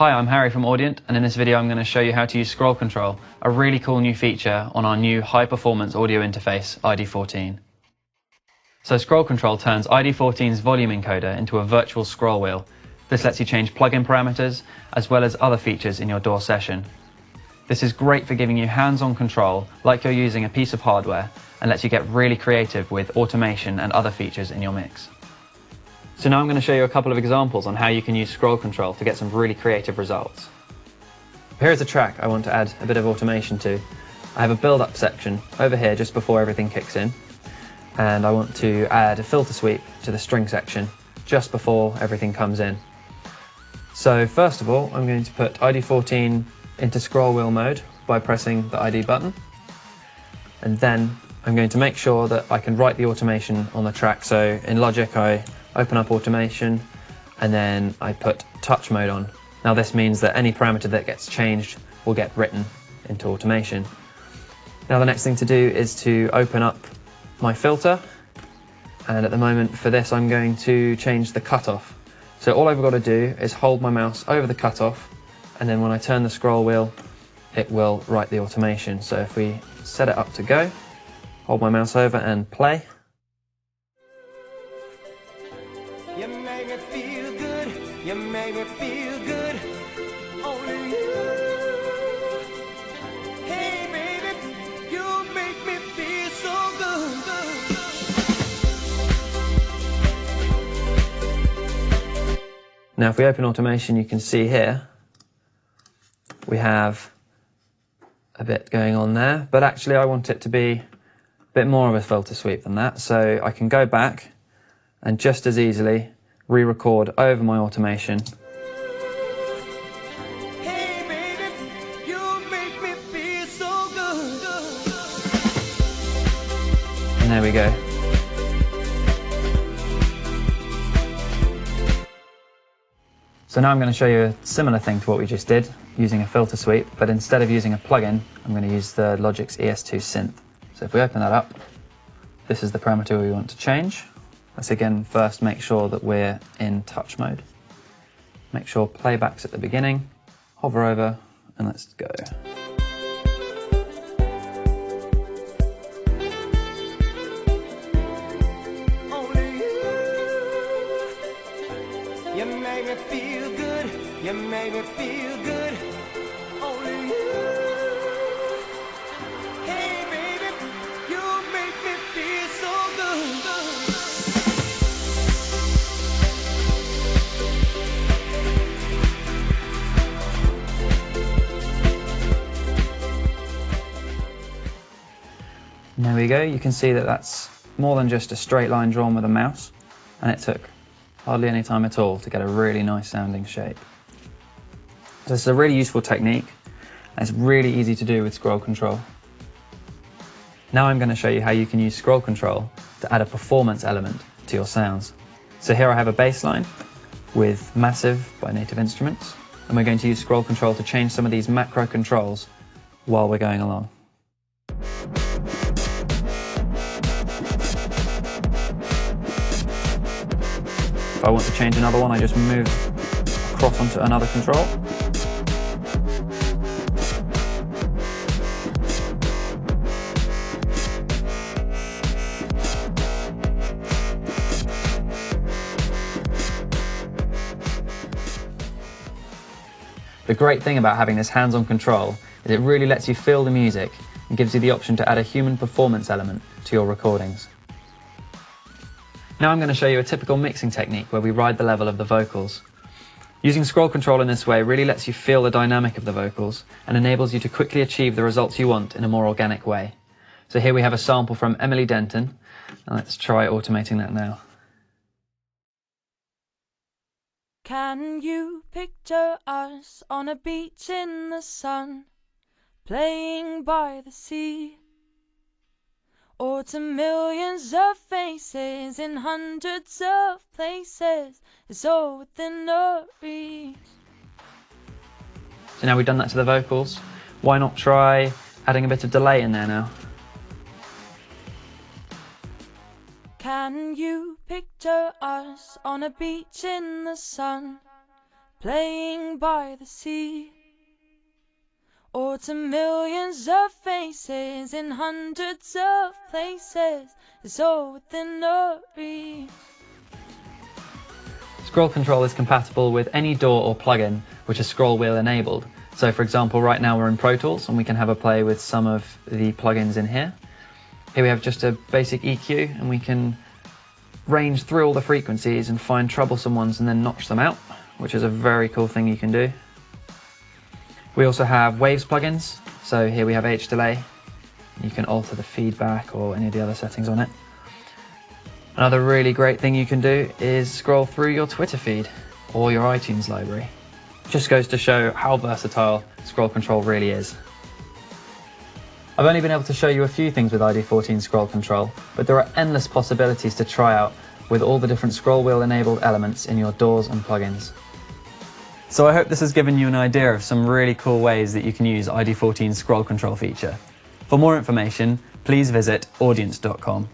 Hi, I'm Harry from Audient, and in this video I'm going to show you how to use ScrollControl, a really cool new feature on our new high-performance audio interface, ID14. So ScrollControl turns ID14's volume encoder into a virtual scroll wheel. This lets you change plugin parameters, as well as other features in your DAW session. This is great for giving you hands-on control, like you're using a piece of hardware, and lets you get really creative with automation and other features in your mix. So now I'm going to show you a couple of examples on how you can use ScrollControl to get some really creative results. Here's a track I want to add a bit of automation to. I have a build-up section over here just before everything kicks in, and I want to add a filter sweep to the string section just before everything comes in. So first of all, I'm going to put ID14 into scroll wheel mode by pressing the ID button, and then I'm going to make sure that I can write the automation on the track. So in Logic I open up automation and then I put touch mode on. Now this means that any parameter that gets changed will get written into automation. Now the next thing to do is to open up my filter, and at the moment for this I'm going to change the cutoff. So all I've got to do is hold my mouse over the cutoff, and then when I turn the scroll wheel it will write the automation. So if we set it up to go, hold my mouse over and play. You make me feel good, you make me feel good, only you. Hey baby, you make me feel so good. Now if we open automation, you can see here we have a bit going on there, but actually I want it to be a bit more of a filter sweep than that, so I can go back and just as easily re-record over my automation. Hey baby, you make me feel so good. And there we go. So now I'm going to show you a similar thing to what we just did using a filter sweep, but instead of using a plugin, I'm going to use the Logic's ES2 synth. So if we open that up, this is the parameter we want to change. Let's again first make sure that we're in touch mode. Make sure playback's at the beginning, hover over, and let's go. Only you make me feel good, you make me feel good, only you. Hey baby, you make me feel so good. And there we go, you can see that that's more than just a straight line drawn with a mouse, and it took hardly any time at all to get a really nice sounding shape. So this is a really useful technique, and it's really easy to do with ScrollControl. Now I'm going to show you how you can use ScrollControl to add a performance element to your sounds. So here I have a bass line with Massive by Native Instruments, and we're going to use ScrollControl to change some of these macro controls while we're going along. If I want to change another one, I just move across onto another control. The great thing about having this hands-on control is it really lets you feel the music and gives you the option to add a human performance element to your recordings. Now I'm going to show you a typical mixing technique where we ride the level of the vocals. Using ScrollControl in this way really lets you feel the dynamic of the vocals and enables you to quickly achieve the results you want in a more organic way. So here we have a sample from Emily Denton, and let's try automating that now. Can you picture us on a beach in the sun, playing by the sea? Or to millions of faces in hundreds of places, it's all within our reach. So now we've done that to the vocals, why not try adding a bit of delay in there now? Can you picture us on a beach in the sun, playing by the sea, or to millions of faces in hundreds of places. It's all within a reach. Scroll Control is compatible with any DAW or plugin which is scroll wheel enabled. So for example, right now we're in Pro Tools and we can have a play with some of the plugins in here. Here we have just a basic EQ and we can range through all the frequencies and find troublesome ones and then notch them out, which is a very cool thing you can do. We also have Waves plugins. So here we have H delay. You can alter the feedback or any of the other settings on it. Another really great thing you can do is scroll through your Twitter feed or your iTunes library. Just goes to show how versatile Scroll Control really is. I've only been able to show you a few things with ID14 Scroll Control, but there are endless possibilities to try out with all the different scroll wheel enabled elements in your DAWs and plugins. So I hope this has given you an idea of some really cool ways that you can use ID14's Scroll Control feature. For more information, please visit audience.com.